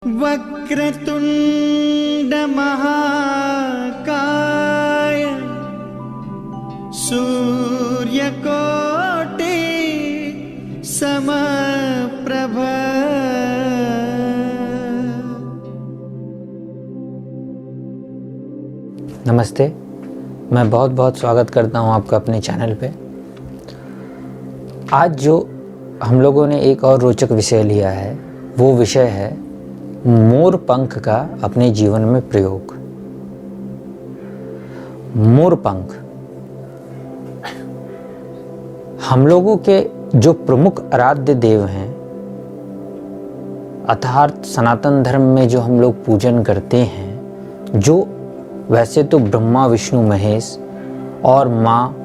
वक्रतुंड महाकाय सूर्यकोटि समप्रभ। नमस्ते, मैं बहुत बहुत स्वागत करता हूं आपका अपने चैनल पे। आज जो हम लोगों ने एक और रोचक विषय लिया है वो विषय है मोर पंख का अपने जीवन में प्रयोग। मोर पंख हम लोगों के जो प्रमुख आराध्य देव हैं, अर्थात सनातन धर्म में जो हम लोग पूजन करते हैं, जो वैसे तो ब्रह्मा विष्णु महेश और माँ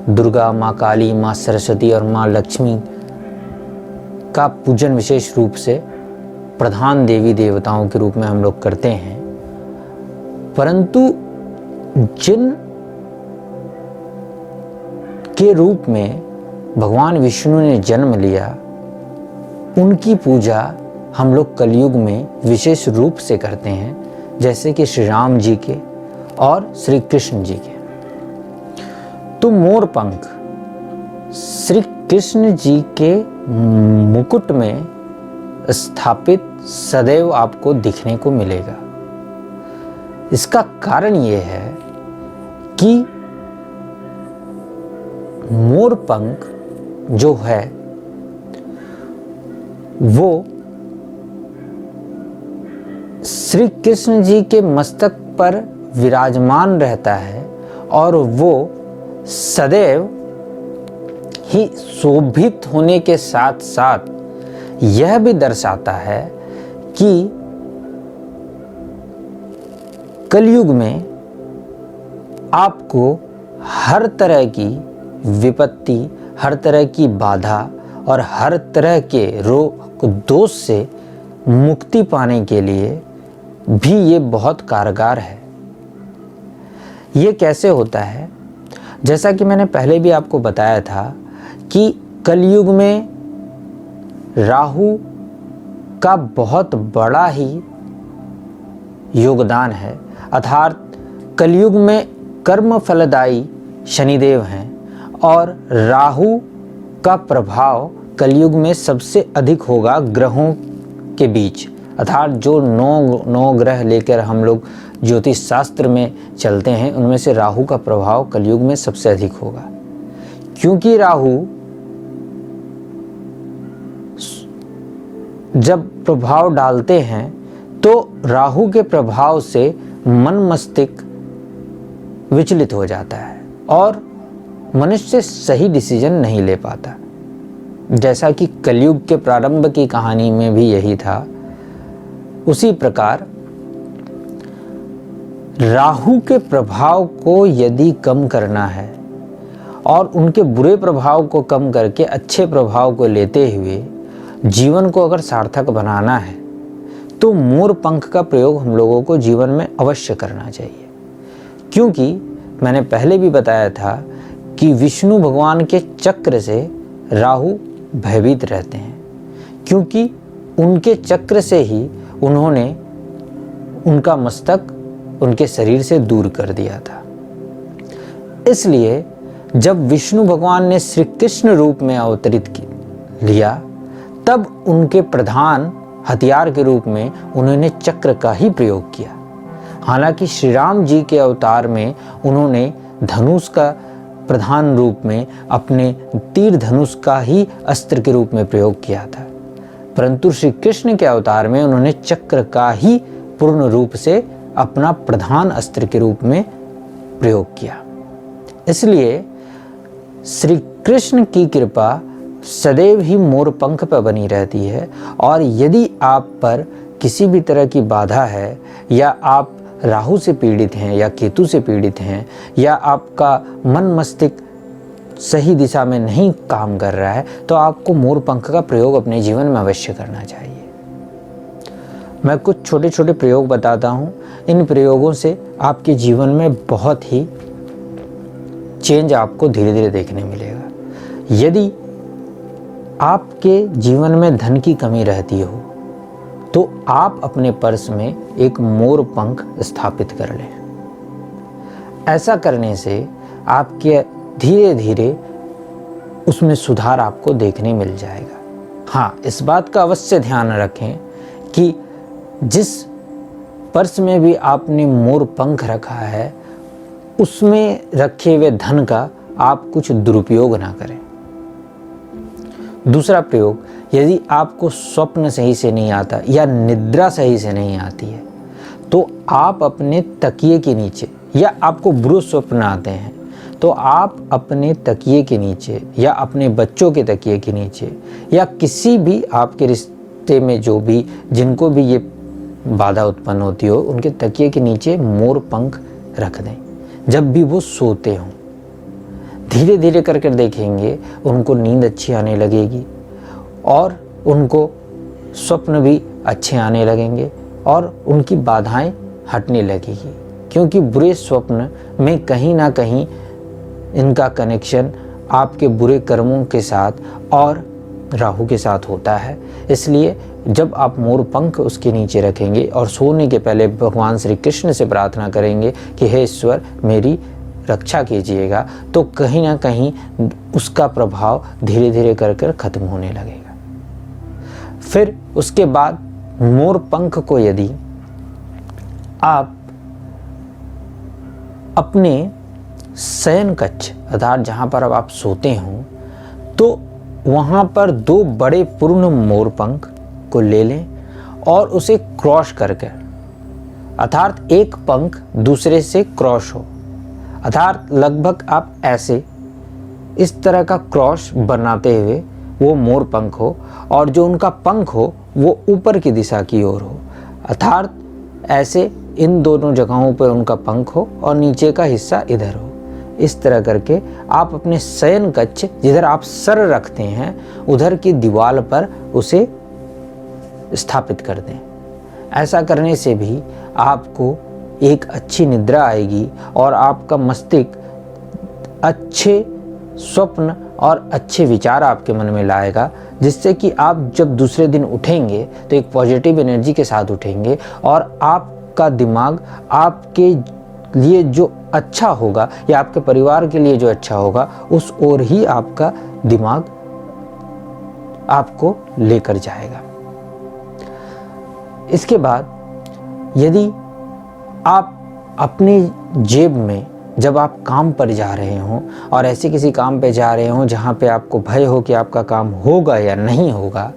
दुर्गा, माँ काली, माँ सरस्वती और माँ लक्ष्मी का पूजन विशेष रूप से प्रधान देवी देवताओं के रूप में हम लोग करते हैं। परंतु जिन के रूप में भगवान विष्णु ने जन्म लिया, उनकी पूजा हम लोग कलयुग में विशेष रूप से करते हैं, जैसे कि श्री राम जी के और श्री कृष्ण जी के। तो मोर पंख श्री कृष्ण जी के मुकुट में स्थापित सदैव आपको दिखने को मिलेगा। इसका कारण यह है कि मोर पंख जो है वो श्री कृष्ण जी के मस्तक पर विराजमान रहता है और वो सदैव ही शोभित होने के साथ साथ यह भी दर्शाता है कि कलयुग में आपको हर तरह की विपत्ति, हर तरह की बाधा और हर तरह के रोग दोष से मुक्ति पाने के लिए भी ये बहुत कारगर है। ये कैसे होता है? जैसा कि मैंने पहले भी आपको बताया था कि कलयुग में राहु का बहुत बड़ा ही योगदान है, अर्थात कलयुग में कर्म फलदायी शनिदेव हैं और राहु का प्रभाव कलयुग में सबसे अधिक होगा ग्रहों के बीच, अर्थात जो नौ ग्रह लेकर हम लोग ज्योतिष शास्त्र में चलते हैं, उनमें से राहु का प्रभाव कलयुग में सबसे अधिक होगा। क्योंकि राहु जब प्रभाव डालते हैं तो राहु के प्रभाव से मन मस्तिष्क विचलित हो जाता है और मनुष्य सही डिसीजन नहीं ले पाता। जैसा कि कलयुग के प्रारंभ की कहानी में भी यही था, उसी प्रकार राहु के प्रभाव को यदि कम करना है और उनके बुरे प्रभाव को कम करके अच्छे प्रभाव को लेते हुए जीवन को अगर सार्थक बनाना है तो मोर पंख का प्रयोग हम लोगों को जीवन में अवश्य करना चाहिए। क्योंकि मैंने पहले भी बताया था कि विष्णु भगवान के चक्र से राहु भयभीत रहते हैं, क्योंकि उनके चक्र से ही उन्होंने उनका मस्तक उनके शरीर से दूर कर दिया था। इसलिए जब विष्णु भगवान ने श्री कृष्ण रूप में अवतरित लिया, तब उनके प्रधान हथियार के रूप में उन्होंने चक्र का ही प्रयोग किया। हालांकि श्री राम जी के अवतार में उन्होंने धनुष का प्रधान रूप में अपने तीर धनुष का ही अस्त्र के रूप में प्रयोग किया था, परंतु श्री कृष्ण के अवतार में उन्होंने चक्र का ही पूर्ण रूप से अपना प्रधान अस्त्र के रूप में प्रयोग किया। इसलिए श्री कृष्ण की कृपा सदैव ही मोर पंख पर बनी रहती है। और यदि आप पर किसी भी तरह की बाधा है, या आप राहु से पीड़ित हैं या केतु से पीड़ित हैं, या आपका मन मस्तिष्क सही दिशा में नहीं काम कर रहा है, तो आपको मोर पंख का प्रयोग अपने जीवन में अवश्य करना चाहिए। मैं कुछ छोटे छोटे प्रयोग बताता हूँ। इन प्रयोगों से आपके जीवन में बहुत ही चेंज आपको धीरे धीरे देखने मिलेगा। यदि आपके जीवन में धन की कमी रहती हो, तो आप अपने पर्स में एक मोर पंख स्थापित कर लें। ऐसा करने से आपके धीरे धीरे उसमें सुधार आपको देखने मिल जाएगा। हाँ, इस बात का अवश्य ध्यान रखें कि जिस पर्स में भी आपने मोर पंख रखा है उसमें रखे हुए धन का आप कुछ दुरुपयोग ना करें। दूसरा प्रयोग, यदि आपको स्वप्न सही से नहीं आता या निद्रा सही से नहीं आती है तो आप अपने तकिए के नीचे, या आपको बुरे स्वप्न आते हैं तो आप अपने तकिए के नीचे या अपने बच्चों के तकिए के नीचे या किसी भी आपके रिश्ते में जो भी जिनको भी ये बाधा उत्पन्न होती हो उनके तकिए के नीचे मोर पंख रख दें जब भी वो सोते हों। धीरे धीरे करके देखेंगे उनको नींद अच्छी आने लगेगी और उनको स्वप्न भी अच्छे आने लगेंगे और उनकी बाधाएं हटने लगेगी, क्योंकि बुरे स्वप्न में कहीं ना कहीं इनका कनेक्शन आपके बुरे कर्मों के साथ और राहु के साथ होता है। इसलिए जब आप मोर पंख उसके नीचे रखेंगे और सोने के पहले भगवान श्री कृष्ण से प्रार्थना करेंगे कि हे ईश्वर मेरी रक्षा कीजिएगा, तो कहीं ना कहीं उसका प्रभाव धीरे धीरे कर कर खत्म होने लगेगा। फिर उसके बाद मोर पंख को यदि आप अपने शयन कक्ष अर्थात जहाँ पर अब आप सोते हों तो वहाँ पर 2 बड़े पूर्ण मोर पंख को ले लें और उसे क्रॉस करके, अर्थात एक पंख दूसरे से क्रॉस हो, अर्थात लगभग आप ऐसे इस तरह का क्रॉस बनाते हुए वो मोर पंख हो और जो उनका पंख हो वो ऊपर की दिशा की ओर हो, अर्थात ऐसे इन दोनों जगहों पर उनका पंख हो और नीचे का हिस्सा इधर हो। इस तरह करके आप अपने शयन कक्ष जिधर आप सर रखते हैं उधर की दीवार पर उसे स्थापित कर दें। ऐसा करने से भी आपको एक अच्छी निद्रा आएगी और आपका मस्तिष्क अच्छे स्वप्न और अच्छे विचार आपके मन में लाएगा, जिससे कि आप जब दूसरे दिन उठेंगे तो एक पॉजिटिव एनर्जी के साथ उठेंगे और आपका दिमाग आपके लिए जो अच्छा होगा या आपके परिवार के लिए जो अच्छा होगा उस ओर ही आपका दिमाग आपको लेकर जाएगा। इसके बाद यदि आप अपनी जेब में जब आप काम पर जा रहे हों और ऐसे किसी काम पे जा रहे हों जहाँ पे आपको भय हो कि आपका काम होगा या नहीं होगा,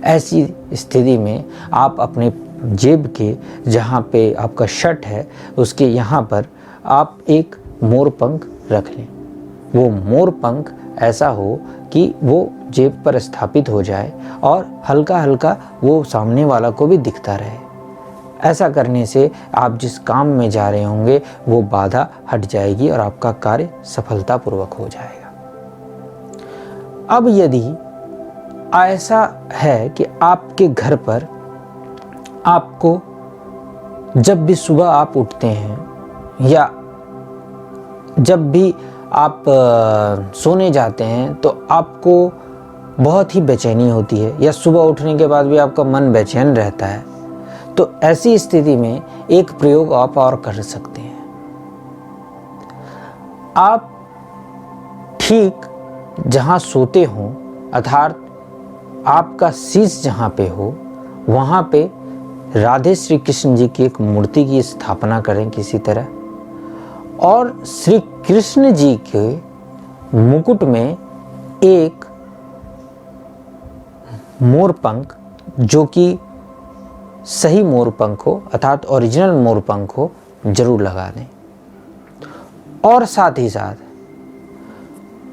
ऐसी स्थिति में आप अपने जेब के जहाँ पे आपका शर्ट है उसके यहाँ पर आप एक मोर पंख रख लें। वो मोर पंख ऐसा हो कि वो जेब पर स्थापित हो जाए और हल्का हल्का वो सामने वाला को भी दिखता रहे। ऐसा करने से आप जिस काम में जा रहे होंगे वो बाधा हट जाएगी और आपका कार्य सफलतापूर्वक हो जाएगा। अब यदि ऐसा है कि आपके घर पर आपको जब भी सुबह आप उठते हैं या जब भी आप सोने जाते हैं तो आपको बहुत ही बेचैनी होती है या सुबह उठने के बाद भी आपका मन बेचैन रहता है, तो ऐसी स्थिति में एक प्रयोग आप और कर सकते हैं। आप ठीक जहाँ सोते हों अर्थात आपका शीश जहाँ पे हो वहाँ पे राधे श्री कृष्ण जी की एक मूर्ति की स्थापना करें किसी तरह, और श्री कृष्ण जी के मुकुट में एक मोर पंख जो कि सही मोर पंख हो अर्थात ओरिजिनल मोर पंख हो जरूर लगा दें। और साथ ही साथ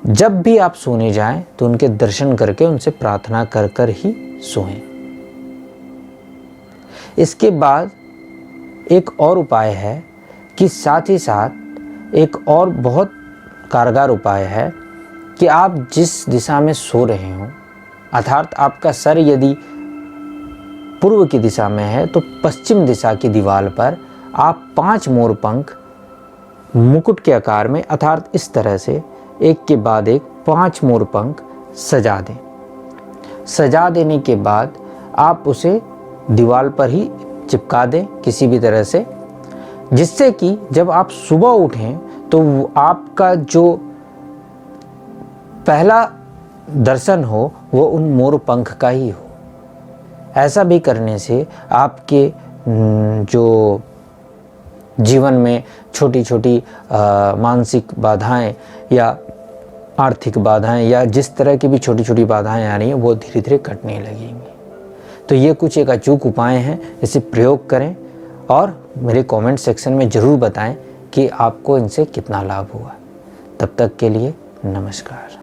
जब भी आप सोने जाएं तो उनके दर्शन करके उनसे प्रार्थना कर कर ही सोएं। इसके बाद एक और उपाय है कि साथ ही साथ एक और बहुत कारगर उपाय है कि आप जिस दिशा में सो रहे हो अर्थात आपका सर यदि पूर्व की दिशा में है तो पश्चिम दिशा की दीवार पर आप 5 मोर पंख मुकुट के आकार में अर्थात इस तरह से एक के बाद एक 5 मोर पंख सजा दें। सजा देने के बाद आप उसे दीवार पर ही चिपका दें किसी भी तरह से, जिससे कि जब आप सुबह उठें तो आपका जो पहला दर्शन हो वो उन मोर पंख का ही हो। ऐसा भी करने से आपके जो जीवन में छोटी छोटी मानसिक बाधाएं या आर्थिक बाधाएं या जिस तरह की भी छोटी छोटी बाधाएं आ रही हैं वो धीरे धीरे कटने लगेंगी। तो ये कुछ एक अचूक उपाय हैं, इसे प्रयोग करें और मेरे कमेंट सेक्शन में ज़रूर बताएं कि आपको इनसे कितना लाभ हुआ। तब तक के लिए नमस्कार।